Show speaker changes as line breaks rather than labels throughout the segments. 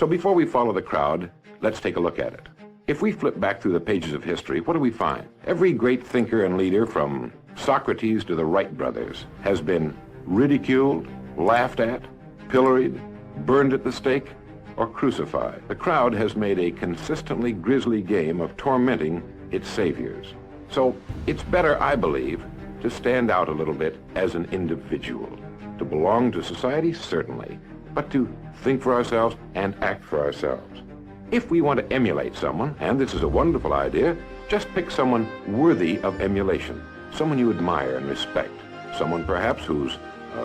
So before we follow the crowd, let's take a look at it. If we flip back through the pages of history, what do we find? Every great thinker and leader, from Socrates to the Wright brothers, has been ridiculed, laughed at, pilloried, burned at the stake, or crucified. The crowd has made a consistently grisly game of tormenting its saviors. So it's better, I believe, to stand out a little bit as an individual. To belong to society, certainly, but to think for ourselves and act for ourselves. If we want to emulate someone, and this is a wonderful idea, just pick someone worthy of emulation, someone you admire and respect, someone perhaps who's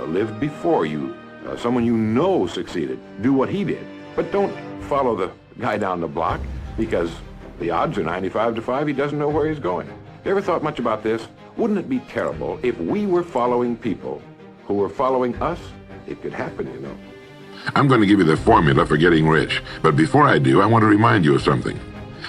lived before you, someone you know succeeded. Do what he did, but don't follow the guy down the block, because the odds are 95-5 he doesn't know where he's going. You ever thought much about this? Wouldn't it be terrible if we were following people who were following us? It could happen, you know.
I'm going to give you the formula for getting rich, but before I do, I want to remind you of something.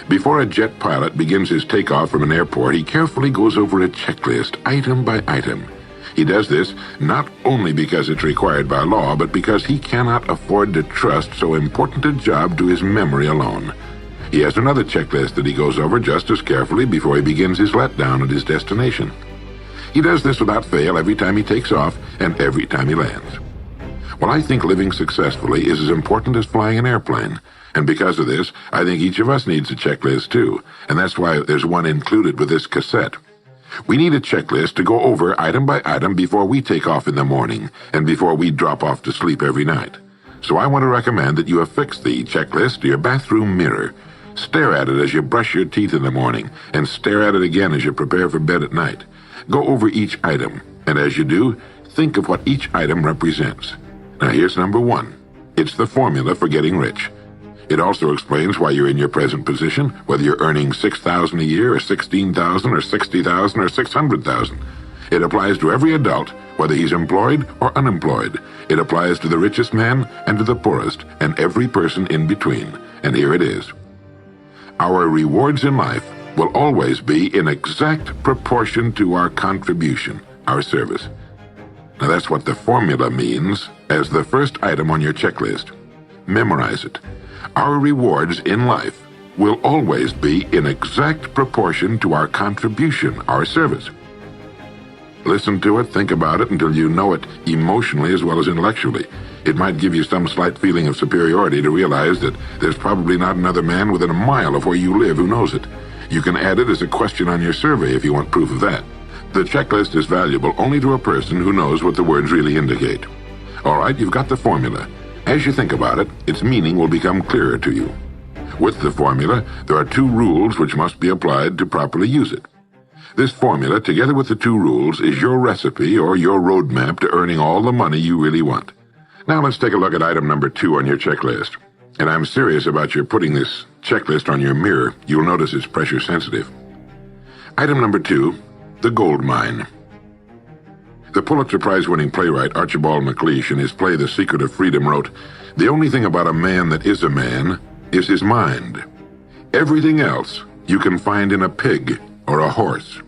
Before a jet pilot begins his takeoff from an airport, he carefully goes over a checklist, item by item. He does this not only because it's required by law, but because he cannot afford to trust so important a job to his memory alone. He has another checklist that he goes over just as carefully before he begins his letdown at his destination. He does this without fail every time he takes off and every time he lands. Well, I think living successfully is as important as flying an airplane. And because of this, I think each of us needs a checklist too. And that's why there's one included with this cassette. We need a checklist to go over item by item before we take off in the morning and before we drop off to sleep every night. So I want to recommend that you affix the checklist to your bathroom mirror. Stare at it as you brush your teeth in the morning, and stare at it again as you prepare for bed at night. Go over each item, and as you do, think of what each item represents. Now here's number 1. It's the formula for getting rich. It also explains why you're in your present position, whether you're earning $6,000 a year, or $16,000, or $60,000, or $600,000. It applies to every adult, whether he's employed or unemployed. It applies to the richest man and to the poorest, and every person in between. And here it is. Our rewards in life will always be in exact proportion to our contribution, our service. Now that's what the formula means as the first item on your checklist. Memorize it. Our rewards in life will always be in exact proportion to our contribution, our service. Listen to it, think about it until you know it emotionally as well as intellectually. It might give you some slight feeling of superiority to realize that there's probably not another man within a mile of where you live who knows it. You can add it as a question on your survey if you want proof of that. The checklist is valuable only to a person who knows what the words really indicate. All right, you've got the formula. As you think about it, its meaning will become clearer to you. With the formula, there are 2 rules which must be applied to properly use it. This formula, together with the 2 rules, is your recipe or your roadmap to earning all the money you really want. Now let's take a look at item number 2 on your checklist. And I'm serious about your putting this checklist on your mirror. You'll notice it's pressure sensitive. Item number 2, the gold mine. The Pulitzer Prize-winning playwright Archibald MacLeish, in his play The Secret of Freedom, wrote, "The only thing about a man that is a man is his mind. Everything else you can find in a pig or a horse."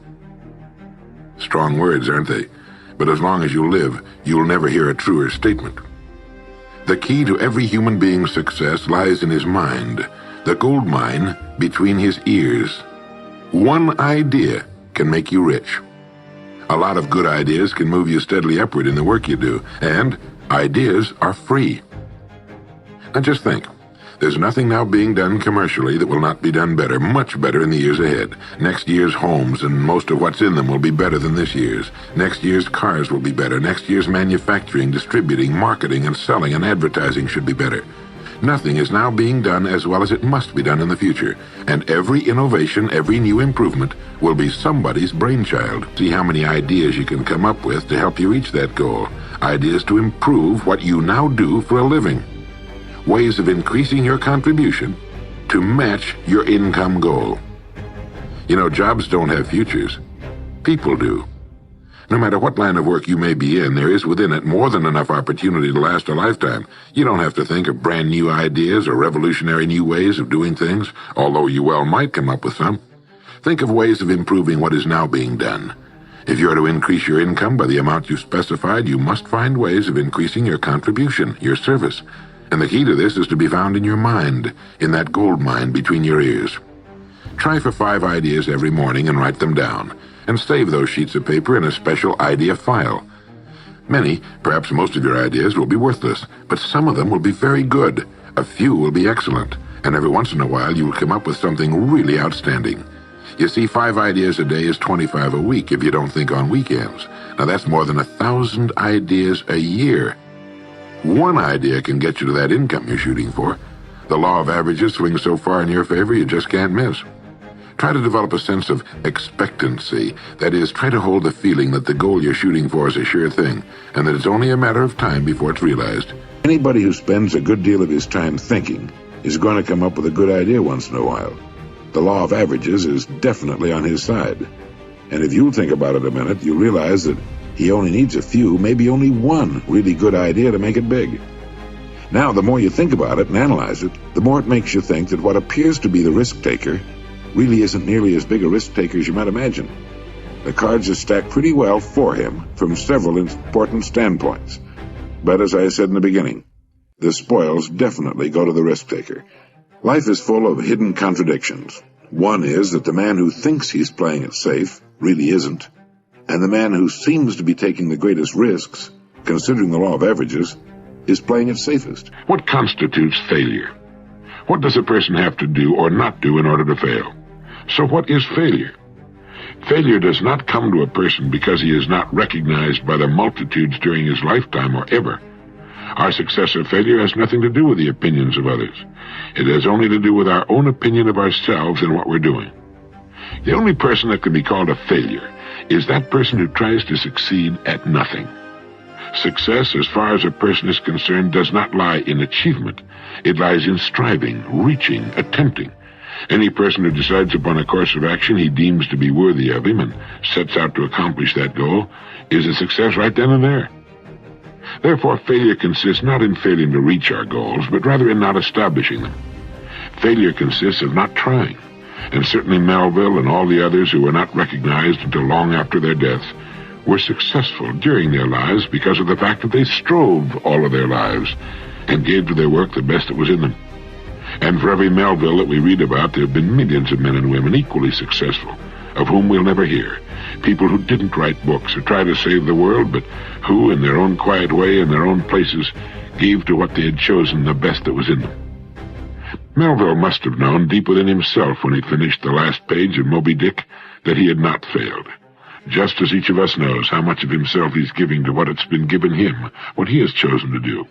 Strong words, aren't they? But as long as you live, you'll never hear a truer statement. The key to every human being's success lies in his mind, the gold mine between his ears. One idea can make you rich. A lot of good ideas can move you steadily upward in the work you do, and ideas are free. Now just think, there's nothing now being done commercially that will not be done better, much better in the years ahead. Next year's homes and most of what's in them will be better than this year's. Next year's cars will be better. Next year's manufacturing, distributing, marketing, and selling and advertising should be better. Nothing is now being done as well as it must be done in the future, and every innovation, every new improvement will be somebody's brainchild. See how many ideas you can come up with to help you reach that goal. Ideas to improve what you now do for a living. Ways of increasing your contribution to match your income goal. You know, jobs don't have futures. People do. No matter what line of work you may be in, there is within it more than enough opportunity to last a lifetime. You don't have to think of brand new ideas or revolutionary new ways of doing things, although you well might come up with some. Think of ways of improving what is now being done. If you are to increase your income by the amount you specified, you must find ways of increasing your contribution, your service. And the key to this is to be found in your mind, in that gold mine between your ears. Try for 5 ideas every morning and write them down, and save those sheets of paper in a special idea file. Many, perhaps most of your ideas will be worthless, but some of them will be very good. A few will be excellent, and every once in a while you will come up with something really outstanding. You see, 5 ideas a day is 25 a week if you don't think on weekends. Now that's more than 1,000 ideas a year. One idea can get you to that income you're shooting for. The law of averages swings so far in your favor you just can't miss. Try to develop a sense of expectancy. That is, try to hold the feeling that the goal you're shooting for is a sure thing, and that it's only a matter of time before it's realized.
Anybody who spends a good deal of his time thinking is going to come up with a good idea once in a while. The law of averages is definitely on his side. And if you'll think about it a minute, you'll realize that he only needs a few, maybe only one really good idea to make it big. Now, the more you think about it and analyze it, the more it makes you think that what appears to be the risk taker really isn't nearly as big a risk taker as you might imagine. The cards are stacked pretty well for him from several important standpoints. But as I said in the beginning, the spoils definitely go to the risk taker. Life is full of hidden contradictions. One is that the man who thinks he's playing it safe really isn't, and the man who seems to be taking the greatest risks, considering the law of averages, is playing it safest.
What constitutes failure? What does a person have to do or not do in order to fail? So what is failure? Failure does not come to a person because he is not recognized by the multitudes during his lifetime or ever. Our success or failure has nothing to do with the opinions of others. It has only to do with our own opinion of ourselves and what we're doing. The only person that can be called a failure is that person who tries to succeed at nothing. Success, as far as a person is concerned, does not lie in achievement. It lies in striving, reaching, attempting. Any person who decides upon a course of action he deems to be worthy of him and sets out to accomplish that goal is a success right then and there. Therefore, failure consists not in failing to reach our goals, but rather in not establishing them. Failure consists of not trying, and certainly Melville and all the others who were not recognized until long after their deaths were successful during their lives because of the fact that they strove all of their lives and gave to their work the best that was in them. And for every Melville that we read about, there have been millions of men and women equally successful, of whom we'll never hear. People who didn't write books or try to save the world, but who, in their own quiet way, in their own places, gave to what they had chosen the best that was in them. Melville must have known deep within himself when he finished the last page of Moby Dick that he had not failed. Just as each of us knows how much of himself he's giving to what it's been given him, what he has chosen to do.